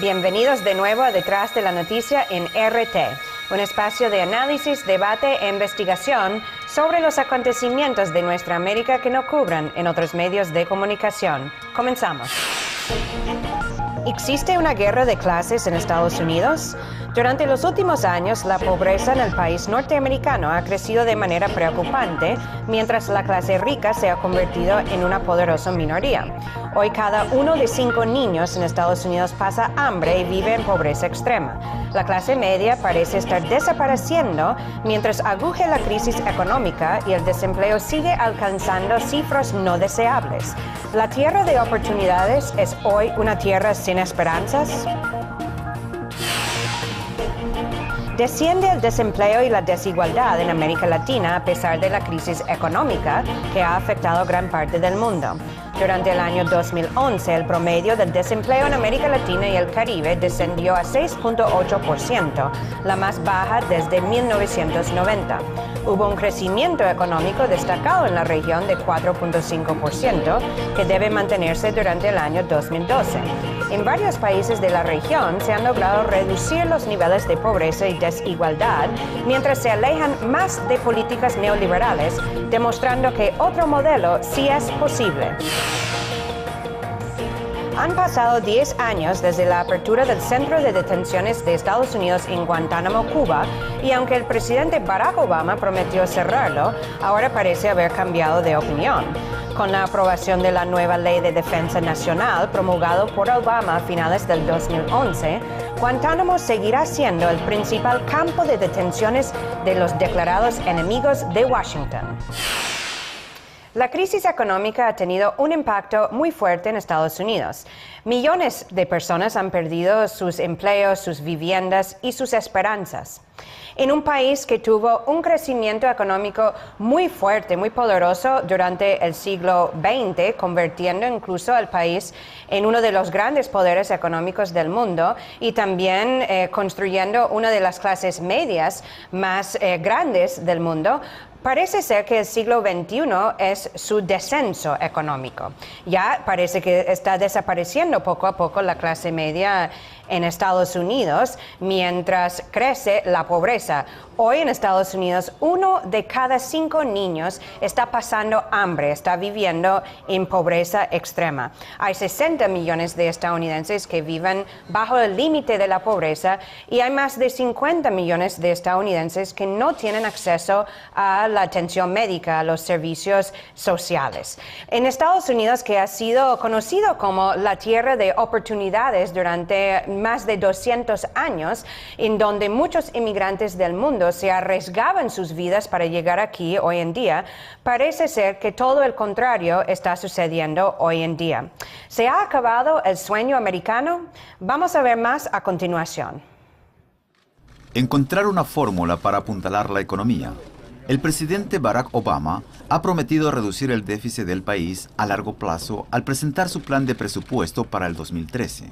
Bienvenidos de nuevo a Detrás de la Noticia en RT, un espacio de análisis, debate e investigación sobre los acontecimientos de nuestra América que no cubran en otros medios de comunicación. Comenzamos. ¿Existe una guerra de clases en Estados Unidos? Durante los últimos años, la pobreza en el país norteamericano ha crecido de manera preocupante, mientras la clase rica se ha convertido en una poderosa minoría. Hoy, cada 1 de 5 niños en Estados Unidos pasa hambre y vive en pobreza extrema. La clase media parece estar desapareciendo mientras aguja la crisis económica y el desempleo sigue alcanzando cifras no deseables. ¿La tierra de oportunidades es hoy una tierra sin esperanzas? Desciende el desempleo y la desigualdad en América Latina a pesar de la crisis económica que ha afectado gran parte del mundo. Durante el año 2011, el promedio del desempleo en América Latina y el Caribe descendió a 6.8%, la más baja desde 1990. Hubo un crecimiento económico destacado en la región de 4.5%, que debe mantenerse durante el año 2012. En varios países de la región se han logrado reducir los niveles de pobreza y desigualdad, mientras se alejan más de políticas neoliberales, demostrando que otro modelo sí es posible. Han pasado 10 años desde la apertura del Centro de Detenciones de Estados Unidos en Guantánamo, Cuba, y aunque el presidente Barack Obama prometió cerrarlo, ahora parece haber cambiado de opinión. Con la aprobación de la nueva Ley de Defensa Nacional promulgado por Obama a finales del 2011, Guantánamo seguirá siendo el principal campo de detenciones de los declarados enemigos de Washington. La crisis económica ha tenido un impacto muy fuerte en Estados Unidos. Millones de personas han perdido sus empleos, sus viviendas y sus esperanzas. En un país que tuvo un crecimiento económico muy fuerte, muy poderoso durante el siglo XX, convirtiendo incluso al país en uno de los grandes poderes económicos del mundo y también construyendo una de las clases medias más grandes del mundo. Parece ser que el siglo XXI es su descenso económico. Ya parece que está desapareciendo poco a poco la clase media en Estados Unidos, mientras crece la pobreza. Hoy en Estados Unidos, 1 de cada 5 niños está pasando hambre, está viviendo en pobreza extrema. Hay 60 millones de estadounidenses que viven bajo el límite de la pobreza y hay más de 50 millones de estadounidenses que no tienen acceso a la atención médica, a los servicios sociales. En Estados Unidos, que ha sido conocido como la tierra de oportunidades durante más de 200 años, en donde muchos inmigrantes del mundo se arriesgaban sus vidas para llegar aquí hoy en día, parece ser que todo el contrario está sucediendo hoy en día. ¿Se ha acabado el sueño americano? Vamos a ver más a continuación. Encontrar una fórmula para apuntalar la economía. El presidente Barack Obama ha prometido reducir el déficit del país a largo plazo al presentar su plan de presupuesto para el 2013.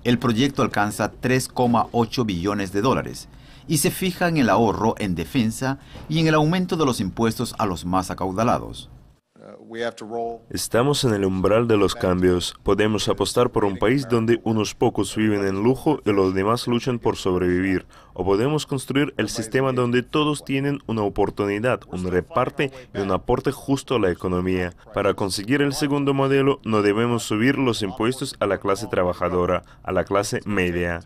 El proyecto alcanza 3,8 billones de dólares y se fija en el ahorro en defensa y en el aumento de los impuestos a los más acaudalados. Estamos en el umbral de los cambios. Podemos apostar por un país donde unos pocos viven en lujo y los demás luchan por sobrevivir. O podemos construir el sistema donde todos tienen una oportunidad, un reparte y un aporte justo a la economía. Para conseguir el segundo modelo, no debemos subir los impuestos a la clase trabajadora, a la clase media.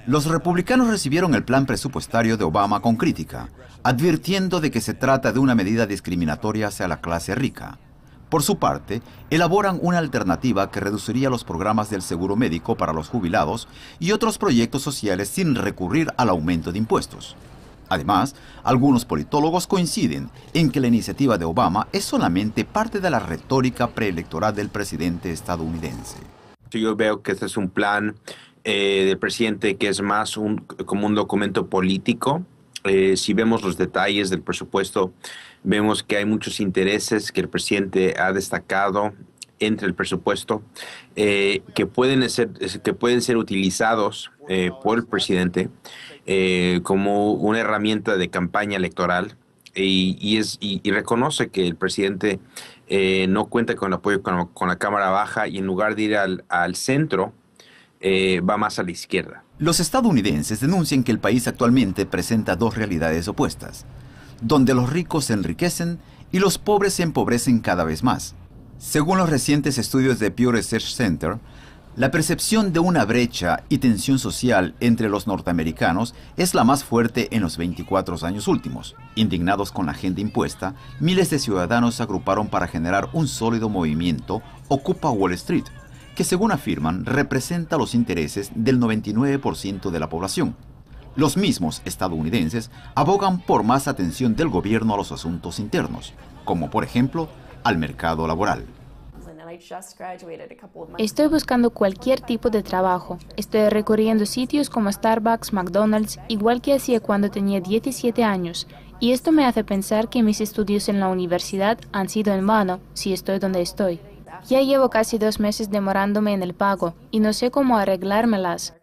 Los republicanos recibieron el plan presupuestario de Obama con crítica, advirtiendo de que se trata de una medida discriminatoria hacia la clase rica. Por su parte, elaboran una alternativa que reduciría los programas del seguro médico para los jubilados y otros proyectos sociales sin recurrir al aumento de impuestos. Además, algunos politólogos coinciden en que la iniciativa de Obama es solamente parte de la retórica preelectoral del presidente estadounidense. Yo veo que este es un plan del presidente que es más como un documento político. Si vemos los detalles del presupuesto, vemos que hay muchos intereses que el presidente ha destacado entre el presupuesto que pueden ser utilizados por el presidente como una herramienta de campaña electoral y reconoce que el presidente no cuenta con el apoyo con la Cámara Baja y en lugar de ir al centro, va más a la izquierda. Los estadounidenses denuncian que el país actualmente presenta dos realidades opuestas, donde los ricos se enriquecen y los pobres se empobrecen cada vez más. Según los recientes estudios de Pew Research Center, la percepción de una brecha y tensión social entre los norteamericanos es la más fuerte en los 24 años últimos. Indignados con la agenda impuesta, miles de ciudadanos se agruparon para generar un sólido movimiento Ocupa Wall Street, que según afirman representa los intereses del 99% de la población. Los mismos estadounidenses abogan por más atención del gobierno a los asuntos internos, como por ejemplo al mercado laboral. Estoy buscando cualquier tipo de trabajo. Estoy recorriendo sitios como Starbucks, McDonald's, igual que hacía cuando tenía 17 años. Y esto me hace pensar que mis estudios en la universidad han sido en vano si estoy donde estoy. Ya llevo casi 2 meses demorándome en el pago y no sé cómo arreglármelas.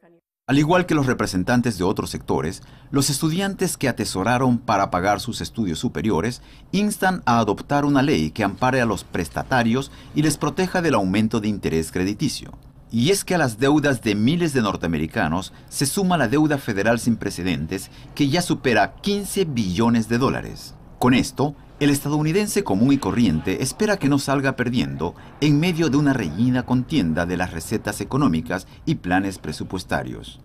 Al igual que los representantes de otros sectores, los estudiantes que atesoraron para pagar sus estudios superiores instan a adoptar una ley que ampare a los prestatarios y les proteja del aumento de interés crediticio. Y es que a las deudas de miles de norteamericanos se suma la deuda federal sin precedentes que ya supera 15 billones de dólares. Con esto, el estadounidense común y corriente espera que no salga perdiendo en medio de una reñida contienda de las recetas económicas y planes presupuestarios.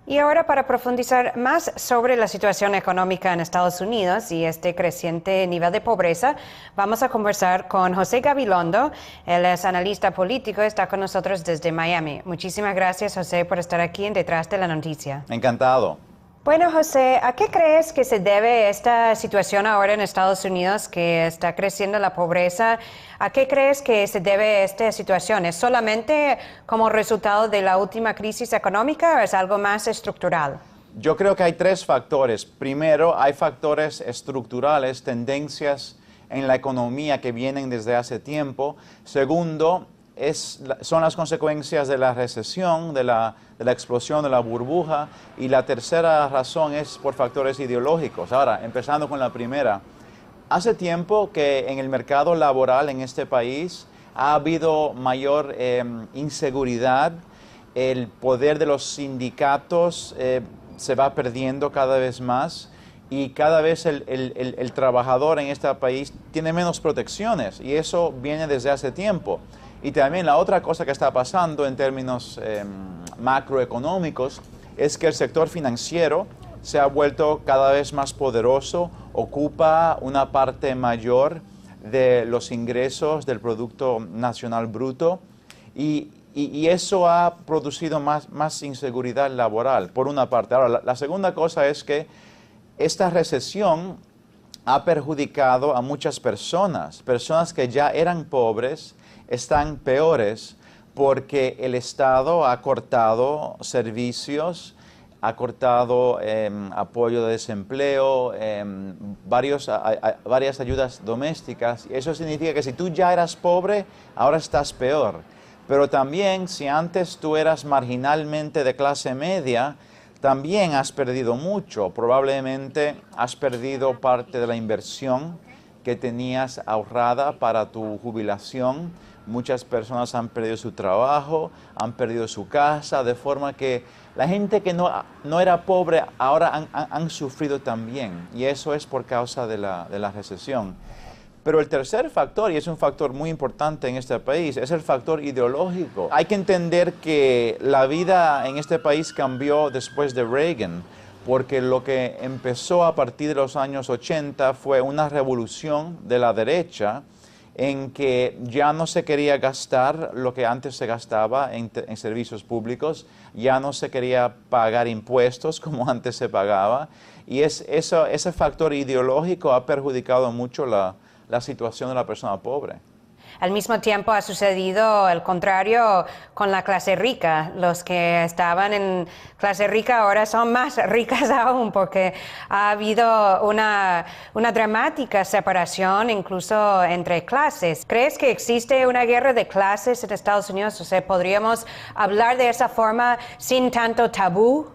Y ahora, para profundizar más sobre la situación económica en Estados Unidos y este creciente nivel de pobreza, vamos a conversar con José Gabilondo. Él es analista político, está con nosotros desde Miami. Muchísimas gracias, José, por estar aquí en Detrás de la Noticia. Encantado. Bueno, José, ¿a qué crees que se debe esta situación ahora en Estados Unidos, que está creciendo la pobreza? ¿A qué crees que se debe esta situación? ¿Es solamente como resultado de la última crisis económica o es algo más estructural? Yo creo que hay 3 factores. Primero, hay factores estructurales, tendencias en la economía que vienen desde hace tiempo. Segundo, son las consecuencias de la recesión, de la explosión de la burbuja. Y la tercera razón es por factores ideológicos. Ahora, empezando con la primera. Hace tiempo que en el mercado laboral en este país ha habido mayor inseguridad. El poder de los sindicatos se va perdiendo cada vez más. Y cada vez el trabajador en este país tiene menos protecciones. Y eso viene desde hace tiempo. Y también la otra cosa que está pasando en términos macroeconómicos es que el sector financiero se ha vuelto cada vez más poderoso, ocupa una parte mayor de los ingresos del Producto Nacional Bruto y eso ha producido más inseguridad laboral, por una parte. Ahora, la segunda cosa es que esta recesión ha perjudicado a muchas personas que ya eran pobres, están peores porque el Estado ha cortado servicios, ha cortado apoyo de desempleo, varias ayudas domésticas. Y eso significa que si tú ya eras pobre, ahora estás peor. Pero también si antes tú eras marginalmente de clase media, también has perdido mucho. Probablemente has perdido parte de la inversión que tenías ahorrada para tu jubilación. Muchas personas han perdido su trabajo, han perdido su casa, de forma que la gente que no era pobre ahora han sufrido también. Y eso es por causa de la recesión. Pero el tercer factor, y es un factor muy importante en este país, es el factor ideológico. Hay que entender que la vida en este país cambió después de Reagan, porque lo que empezó a partir de los años 80 fue una revolución de la derecha en que ya no se quería gastar lo que antes se gastaba en servicios públicos, ya no se quería pagar impuestos como antes se pagaba, y ese factor ideológico ha perjudicado mucho la situación de la persona pobre. Al mismo tiempo ha sucedido el contrario con la clase rica. Los que estaban en clase rica ahora son más ricas aún porque ha habido una dramática separación incluso entre clases. ¿Crees que existe una guerra de clases en Estados Unidos? O sea, ¿podríamos hablar de esa forma sin tanto tabú?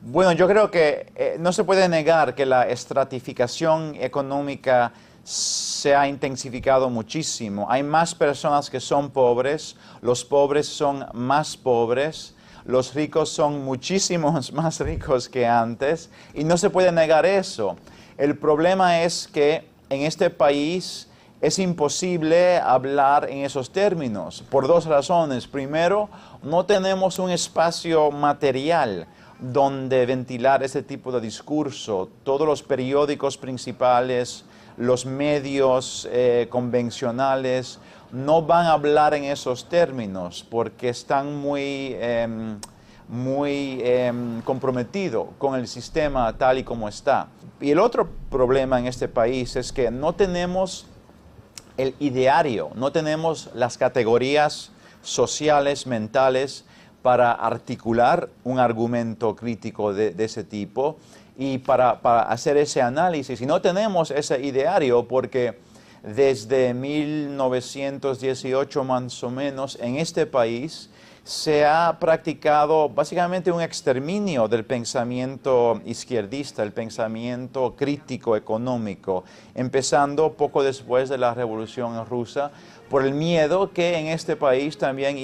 Bueno, yo creo que no se puede negar que la estratificación económica se ha intensificado muchísimo. Hay más personas que son pobres, los pobres son más pobres, los ricos son muchísimos más ricos que antes y no se puede negar eso. El problema es que en este país es imposible hablar en esos términos por dos razones. Primero, no tenemos un espacio material donde ventilar ese tipo de discurso. Todos los periódicos principales, los medios convencionales no van a hablar en esos términos porque están muy comprometidos con el sistema tal y como está. Y el otro problema en este país es que no tenemos el ideario, no tenemos las categorías sociales, mentales, para articular un argumento crítico de ese tipo y para hacer ese análisis. Y no tenemos ese ideario porque desde 1918 más o menos en este país se ha practicado básicamente un exterminio del pensamiento izquierdista, el pensamiento crítico económico, empezando poco después de la Revolución Rusa, por el miedo que en este país también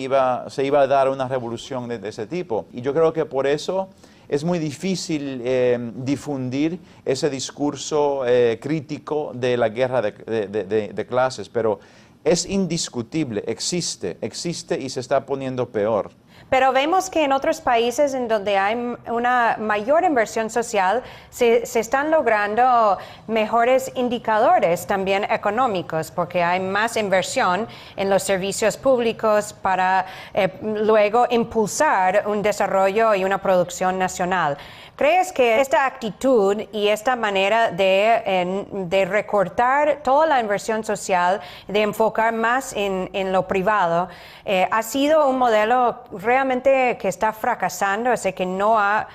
se iba a dar una revolución de ese tipo. Y yo creo que por eso es muy difícil difundir ese discurso crítico de la guerra de clases, pero es indiscutible, existe y se está poniendo peor. Pero vemos que en otros países en donde hay una mayor inversión social se están logrando mejores indicadores también económicos porque hay más inversión en los servicios públicos para luego impulsar un desarrollo y una producción nacional. ¿Crees que esta actitud y esta manera de recortar toda la inversión social, de enfocar más en lo privado, ha sido un modelo realmente que está fracasando, es decir, que no ha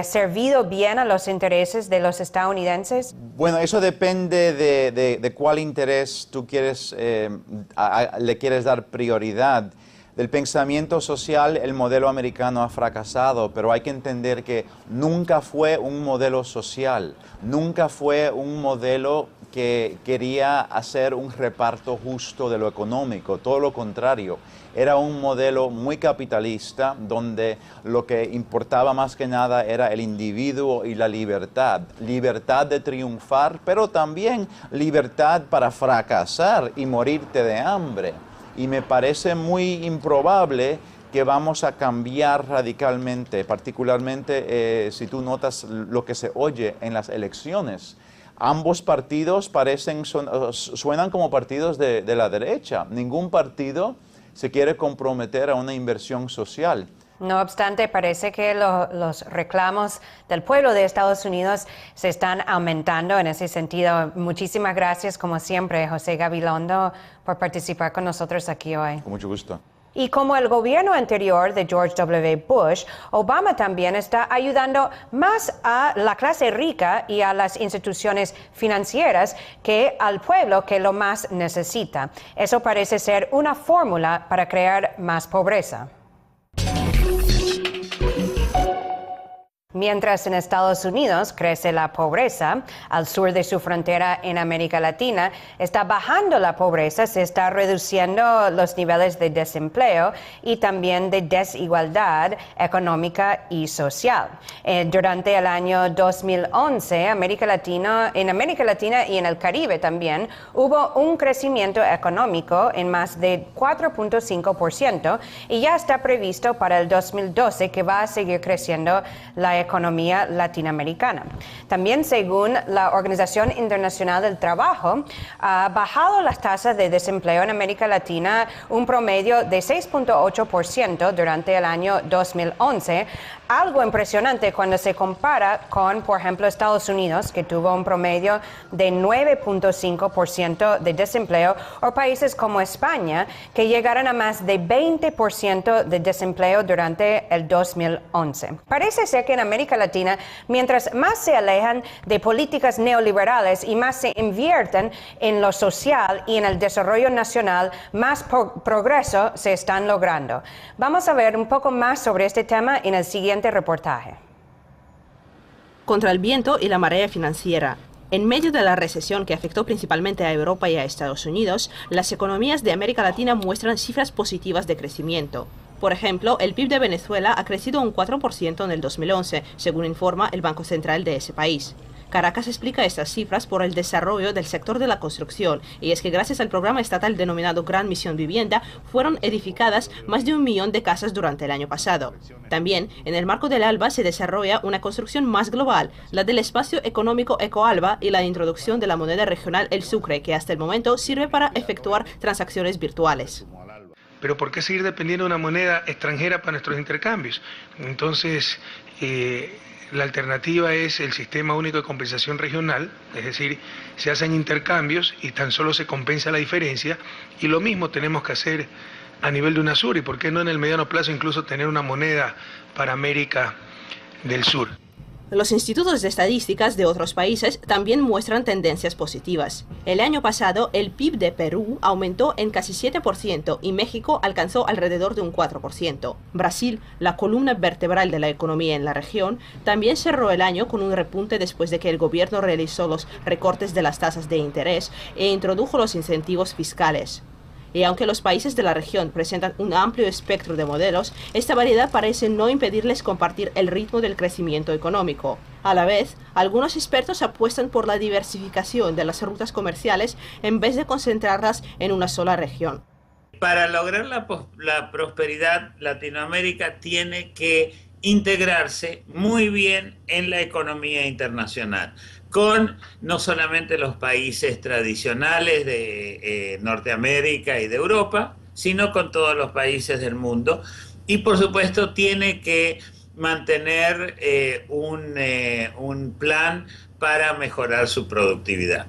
servido bien a los intereses de los estadounidenses? Bueno, eso depende de cuál interés tú quieres, le quieres dar prioridad. Del pensamiento social, el modelo americano ha fracasado, pero hay que entender que nunca fue un modelo social, nunca fue un modelo que quería hacer un reparto justo de lo económico, todo lo contrario. Era un modelo muy capitalista, donde lo que importaba más que nada era el individuo y la libertad. Libertad de triunfar, pero también libertad para fracasar y morirte de hambre. Y me parece muy improbable que vamos a cambiar radicalmente, particularmente si tú notas lo que se oye en las elecciones. Ambos partidos suenan como partidos de la derecha. Ningún partido se quiere comprometer a una inversión social. No obstante, parece que los reclamos del pueblo de Estados Unidos se están aumentando en ese sentido. Muchísimas gracias, como siempre, José Gabilondo, por participar con nosotros aquí hoy. Con mucho gusto. Y como el gobierno anterior de George W. Bush, Obama también está ayudando más a la clase rica y a las instituciones financieras que al pueblo que lo más necesita. Eso parece ser una fórmula para crear más pobreza. Mientras en Estados Unidos crece la pobreza, al sur de su frontera en América Latina está bajando la pobreza, se está reduciendo los niveles de desempleo y también de desigualdad económica y social. Durante el año 2011, en América Latina y en el Caribe también, hubo un crecimiento económico en más de 4.5% y ya está previsto para el 2012 que va a seguir creciendo la economía latinoamericana. También, según la Organización Internacional del Trabajo, ha bajado las tasas de desempleo en América Latina un promedio de 6.8% durante el año 2011, algo impresionante cuando se compara con, por ejemplo, Estados Unidos, que tuvo un promedio de 9.5% de desempleo, o países como España, que llegaron a más de 20% de desempleo durante el 2011. Parece ser que en América Latina, mientras más se alejan de políticas neoliberales y más se invierten en lo social y en el desarrollo nacional, más progreso se están logrando. Vamos a ver un poco más sobre este tema en el siguiente reportaje. Contra el viento y la marea financiera. En medio de la recesión que afectó principalmente a Europa y a Estados Unidos, las economías de América Latina muestran cifras positivas de crecimiento. Por ejemplo, el PIB de Venezuela ha crecido un 4% en el 2011, según informa el Banco Central de ese país. Caracas explica estas cifras por el desarrollo del sector de la construcción, y es que gracias al programa estatal denominado Gran Misión Vivienda, fueron edificadas más de 1 millón de casas durante el año pasado. También, en el marco del ALBA se desarrolla una construcción más global, la del espacio económico EcoAlba y la introducción de la moneda regional El Sucre, que hasta el momento sirve para efectuar transacciones virtuales. Pero ¿por qué seguir dependiendo de una moneda extranjera para nuestros intercambios? Entonces, la alternativa es el Sistema Único de Compensación Regional, es decir, se hacen intercambios y tan solo se compensa la diferencia, y lo mismo tenemos que hacer a nivel de UNASUR, y por qué no en el mediano plazo incluso tener una moneda para América del Sur. Los institutos de estadísticas de otros países también muestran tendencias positivas. El año pasado, el PIB de Perú aumentó en casi 7% y México alcanzó alrededor de un 4%. Brasil, la columna vertebral de la economía en la región, también cerró el año con un repunte después de que el gobierno realizó los recortes de las tasas de interés e introdujo los incentivos fiscales. Y aunque los países de la región presentan un amplio espectro de modelos, esta variedad parece no impedirles compartir el ritmo del crecimiento económico. A la vez, algunos expertos apuestan por la diversificación de las rutas comerciales en vez de concentrarlas en una sola región. Para lograr la prosperidad, Latinoamérica tiene que integrarse muy bien en la economía internacional, con no solamente los países tradicionales de Norteamérica y de Europa, sino con todos los países del mundo. Y por supuesto tiene que mantener un plan para mejorar su productividad.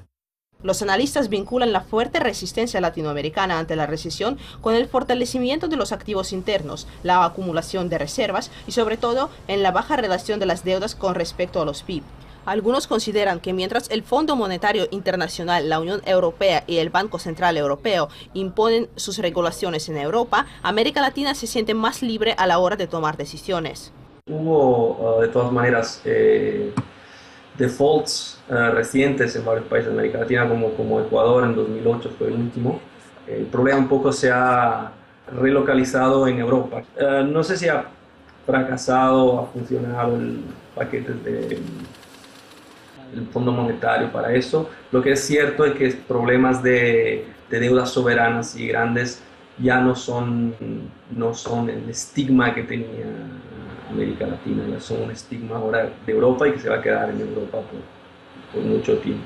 Los analistas vinculan la fuerte resistencia latinoamericana ante la recesión con el fortalecimiento de los activos internos, la acumulación de reservas y sobre todo en la baja relación de las deudas con respecto a los PIB. Algunos consideran que mientras el Fondo Monetario Internacional, la Unión Europea y el Banco Central Europeo imponen sus regulaciones en Europa, América Latina se siente más libre a la hora de tomar decisiones. Hubo, de todas maneras, defaults recientes en varios países de América Latina, como Ecuador en 2008 fue el último. El problema un poco se ha relocalizado en Europa. No sé si ha fracasado, ha funcionado el paquete del Fondo Monetario para eso. Lo que es cierto es que problemas de deudas soberanas y grandes ya no son el estigma que tenía América Latina, ya son un estigma ahora de Europa y que se va a quedar en Europa por mucho tiempo.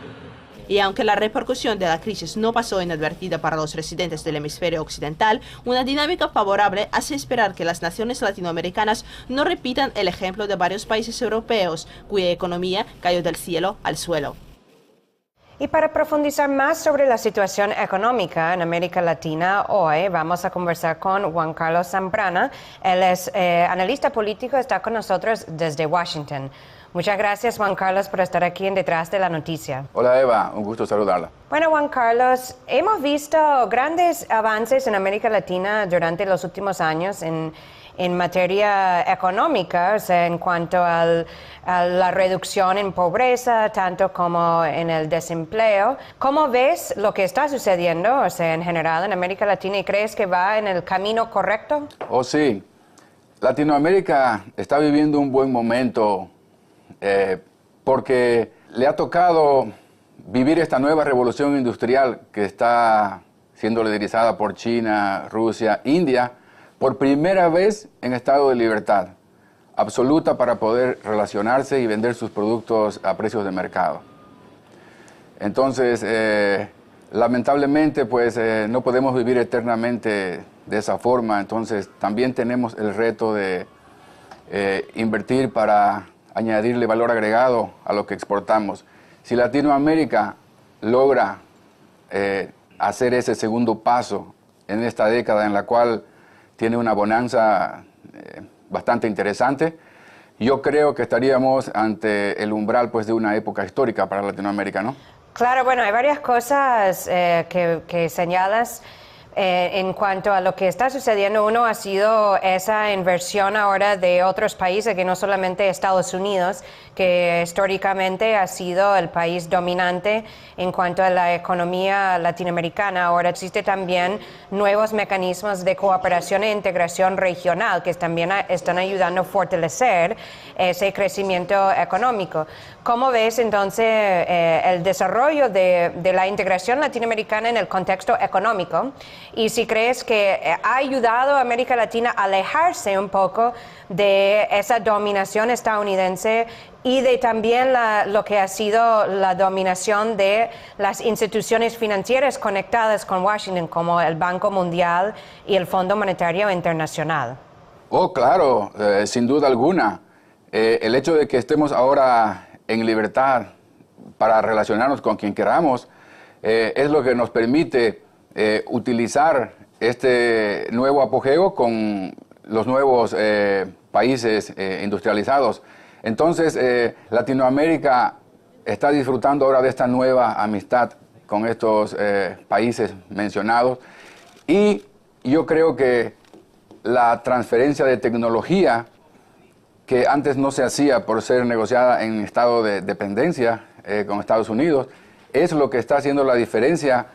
Y aunque la repercusión de la crisis no pasó inadvertida para los residentes del hemisferio occidental, una dinámica favorable hace esperar que las naciones latinoamericanas no repitan el ejemplo de varios países europeos, cuya economía cayó del cielo al suelo. Y para profundizar más sobre la situación económica en América Latina, hoy vamos a conversar con Juan Carlos Zambrana. Él es analista político, está con nosotros desde Washington. Muchas gracias, Juan Carlos, por estar aquí en Detrás de la Noticia. Hola, Eva. Un gusto saludarla. Bueno, Juan Carlos, hemos visto grandes avances en América Latina durante los últimos años en materia económica, o sea, en cuanto a la reducción en pobreza, tanto como en el desempleo. ¿Cómo ves lo que está sucediendo, o sea, en general en América Latina, y crees que va en el camino correcto? Oh, sí. Latinoamérica está viviendo un buen momento porque le ha tocado vivir esta nueva revolución industrial que está siendo liderizada por China, Rusia, India, por primera vez en estado de libertad absoluta para poder relacionarse y vender sus productos a precios de mercado. Entonces, lamentablemente, pues no podemos vivir eternamente de esa forma. Entonces, también tenemos el reto de invertir para añadirle valor agregado a lo que exportamos. Si Latinoamérica logra hacer ese segundo paso en esta década en la cual tiene una bonanza bastante interesante, yo creo que estaríamos ante el umbral pues, de una época histórica para Latinoamérica, ¿no? Claro, bueno, hay varias cosas que señalas, En cuanto a lo que está sucediendo, uno ha sido esa inversión ahora de otros países, que no solamente Estados Unidos, que históricamente ha sido el país dominante en cuanto a la economía latinoamericana. Ahora existe también nuevos mecanismos de cooperación e integración regional que también están ayudando a fortalecer ese crecimiento económico. ¿Cómo ves entonces el desarrollo de la integración latinoamericana en el contexto económico? Y si crees que ha ayudado a América Latina a alejarse un poco de esa dominación estadounidense y de también lo que ha sido la dominación de las instituciones financieras conectadas con Washington, como el Banco Mundial y el Fondo Monetario Internacional. Oh, claro, sin duda alguna. El hecho de que estemos ahora en libertad para relacionarnos con quien queramos es lo que nos permite utilizar este nuevo apogeo con los nuevos países industrializados. Entonces, Latinoamérica está disfrutando ahora de esta nueva amistad con estos países mencionados, y yo creo que la transferencia de tecnología, que antes no se hacía por ser negociada en estado de dependencia con Estados Unidos, es lo que está haciendo la diferencia,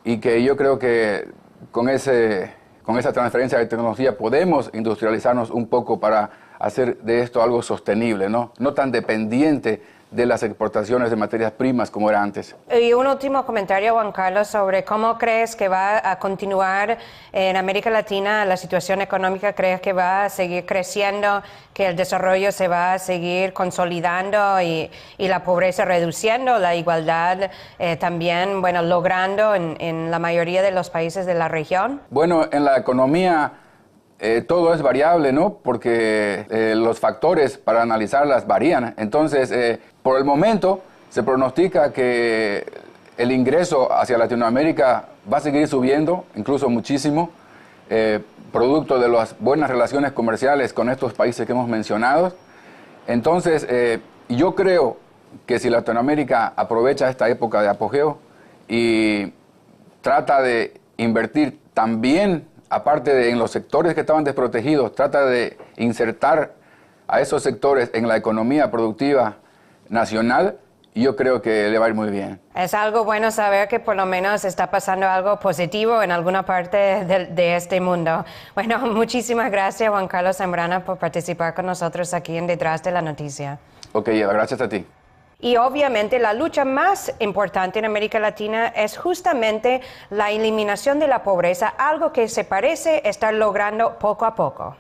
y que yo creo que con esa transferencia de tecnología podemos industrializarnos un poco para hacer de esto algo sostenible, no tan dependiente de las exportaciones de materias primas como era antes. Y un último comentario, Juan Carlos, sobre cómo crees que va a continuar en América Latina la situación económica. ¿Crees que va a seguir creciendo, que el desarrollo se va a seguir consolidando y la pobreza reduciendo, la igualdad también, logrando en la mayoría de los países de la región? Bueno, en la economía todo es variable, ¿no? Porque los factores para analizarlas varían. Entonces, por el momento, se pronostica que el ingreso hacia Latinoamérica va a seguir subiendo, incluso muchísimo, producto de las buenas relaciones comerciales con estos países que hemos mencionado. Entonces, yo creo que si Latinoamérica aprovecha esta época de apogeo y trata de invertir también, aparte de en los sectores que estaban desprotegidos, trata de insertar a esos sectores en la economía productiva nacional, yo creo que le va a ir muy bien. Es algo bueno saber que por lo menos está pasando algo positivo en alguna parte de este mundo. Bueno, muchísimas gracias, Juan Carlos Zambrana, por participar con nosotros aquí en Detrás de la Noticia. Ok, Eva, gracias a ti. Y obviamente la lucha más importante en América Latina es justamente la eliminación de la pobreza, algo que se parece estar logrando poco a poco.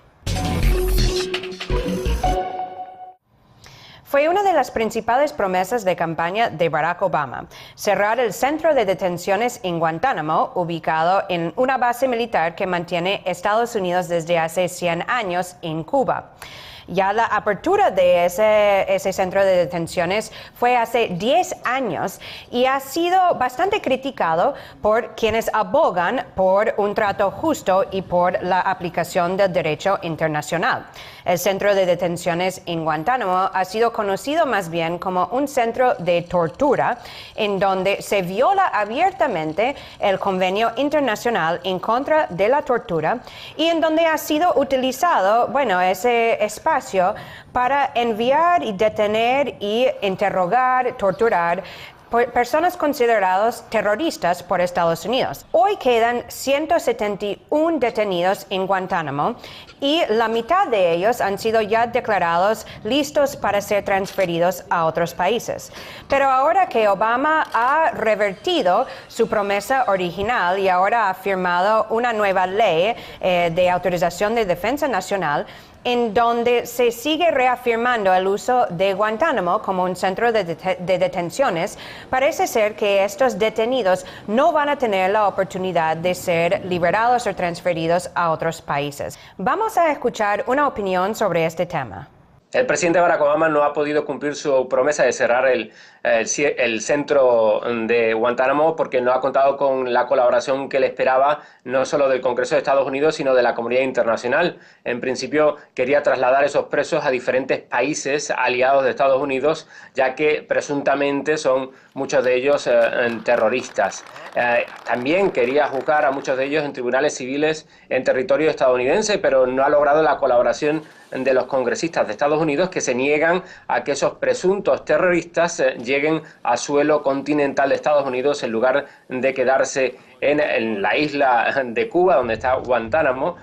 Fue una de las principales promesas de campaña de Barack Obama, cerrar el centro de detenciones en Guantánamo, ubicado en una base militar que mantiene Estados Unidos desde hace 100 años en Cuba. Ya la apertura de ese centro de detenciones fue hace 10 años y ha sido bastante criticado por quienes abogan por un trato justo y por la aplicación del derecho internacional. El centro de detenciones en Guantánamo ha sido conocido más bien como un centro de tortura, en donde se viola abiertamente el convenio internacional en contra de la tortura y en donde ha sido utilizado, ese espacio para enviar y detener y interrogar, torturar personas consideradas terroristas por Estados Unidos. Hoy quedan 171 detenidos en Guantánamo y la mitad de ellos han sido ya declarados listos para ser transferidos a otros países. Pero ahora que Obama ha revertido su promesa original y ahora ha firmado una nueva ley de autorización de defensa nacional, en donde se sigue reafirmando el uso de Guantánamo como un centro de detenciones, parece ser que estos detenidos no van a tener la oportunidad de ser liberados o transferidos a otros países. Vamos a escuchar una opinión sobre este tema. El presidente Barack Obama no ha podido cumplir su promesa de cerrar el centro de Guantánamo porque no ha contado con la colaboración que le esperaba, no solo del Congreso de Estados Unidos, sino de la comunidad internacional. En principio, quería trasladar esos presos a diferentes países aliados de Estados Unidos, ya que presuntamente son muchos de ellos terroristas. También quería juzgar a muchos de ellos en tribunales civiles en territorio estadounidense, pero no ha logrado la colaboración de los congresistas de Estados Unidos, que se niegan a que esos presuntos terroristas lleguen a suelo continental de Estados Unidos en lugar de quedarse en la isla de Cuba, donde está Guantánamo.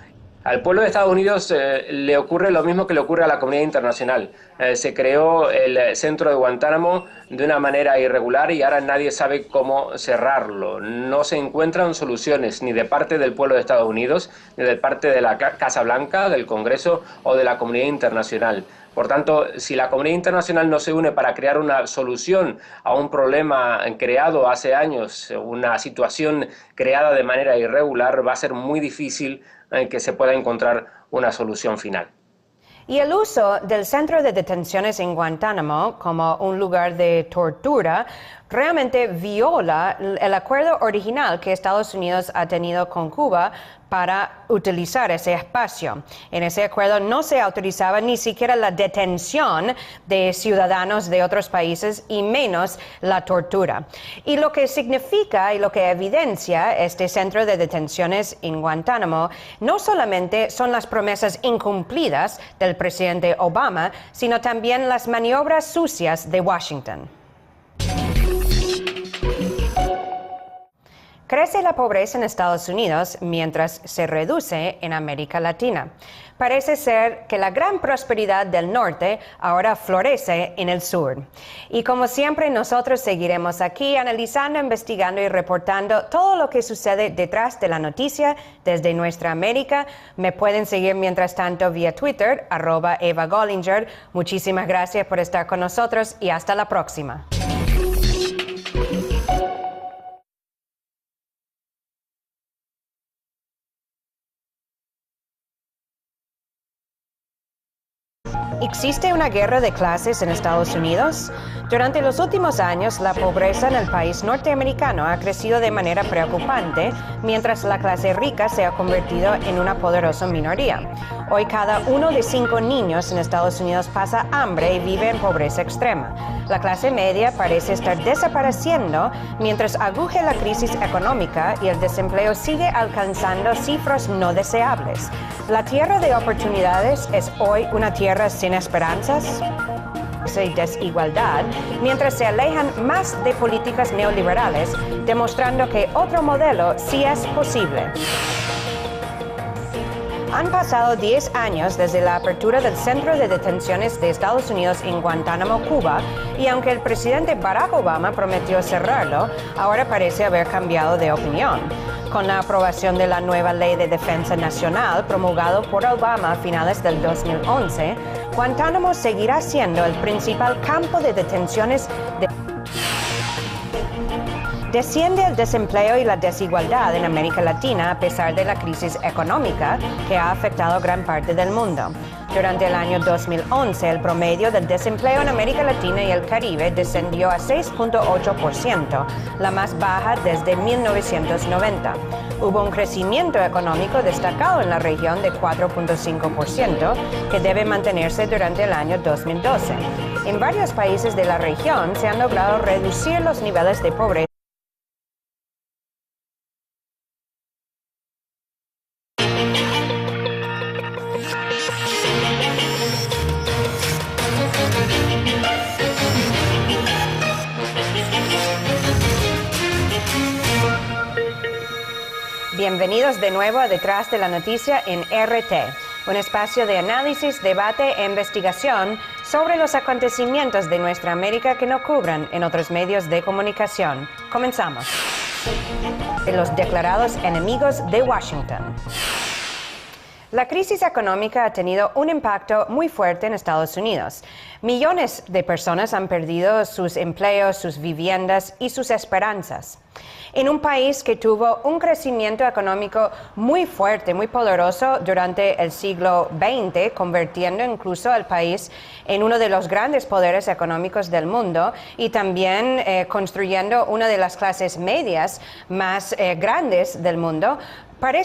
Al pueblo de Estados Unidos le ocurre lo mismo que le ocurre a la comunidad internacional. Se creó el centro de Guantánamo de una manera irregular y ahora nadie sabe cómo cerrarlo. No se encuentran soluciones ni de parte del pueblo de Estados Unidos, ni de parte de la Casa Blanca, del Congreso o de la comunidad internacional. Por tanto, si la comunidad internacional no se une para crear una solución a un problema creado hace años, una situación creada de manera irregular, va a ser muy difícil que se pueda encontrar una solución final. Y el uso del centro de detenciones en Guantánamo como un lugar de tortura realmente viola el acuerdo original que Estados Unidos ha tenido con Cuba para utilizar ese espacio. En ese acuerdo no se autorizaba ni siquiera la detención de ciudadanos de otros países y menos la tortura. Y lo que significa y lo que evidencia este centro de detenciones en Guantánamo no solamente son las promesas incumplidas del presidente Obama, sino también las maniobras sucias de Washington. Crece la pobreza en Estados Unidos mientras se reduce en América Latina. Parece ser que la gran prosperidad del norte ahora florece en el sur. Y como siempre, nosotros seguiremos aquí analizando, investigando y reportando todo lo que sucede detrás de la noticia desde nuestra América. Me pueden seguir mientras tanto vía Twitter, @EvaGollinger. Muchísimas gracias por estar con nosotros y hasta la próxima. ¿Existe una guerra de clases en Estados Unidos? Durante los últimos años, la pobreza en el país norteamericano ha crecido de manera preocupante, mientras la clase rica se ha convertido en una poderosa minoría. Hoy, cada 1 de 5 niños en Estados Unidos pasa hambre y vive en pobreza extrema. La clase media parece estar desapareciendo mientras aguja la crisis económica y el desempleo sigue alcanzando cifras no deseables. ¿La tierra de oportunidades es hoy una tierra sin esperanzas? Y desigualdad, mientras se alejan más de políticas neoliberales, demostrando que otro modelo sí es posible. Han pasado 10 años desde la apertura del Centro de Detenciones de Estados Unidos en Guantánamo, Cuba, y aunque el presidente Barack Obama prometió cerrarlo, ahora parece haber cambiado de opinión. Con la aprobación de la nueva Ley de Defensa Nacional promulgado por Obama a finales del 2011, Guantánamo seguirá siendo el principal campo de detenciones de... Desciende el desempleo y la desigualdad en América Latina a pesar de la crisis económica que ha afectado gran parte del mundo. Durante el año 2011, el promedio del desempleo en América Latina y el Caribe descendió a 6.8%, la más baja desde 1990. Hubo un crecimiento económico destacado en la región de 4.5%, que debe mantenerse durante el año 2012. En varios países de la región se han logrado reducir los niveles de pobreza. Bienvenidos de nuevo a Detrás de la Noticia en RT, un espacio de análisis, debate e investigación sobre los acontecimientos de nuestra América que no cubran en otros medios de comunicación. Comenzamos. Los declarados enemigos de Washington. La crisis económica ha tenido un impacto muy fuerte en Estados Unidos. Millones de personas han perdido sus empleos, sus viviendas y sus esperanzas. En un país que tuvo un crecimiento económico muy fuerte, muy poderoso durante el siglo XX, convirtiendo incluso al país en uno de los grandes poderes económicos del mundo y también construyendo una de las clases medias más grandes del mundo, parece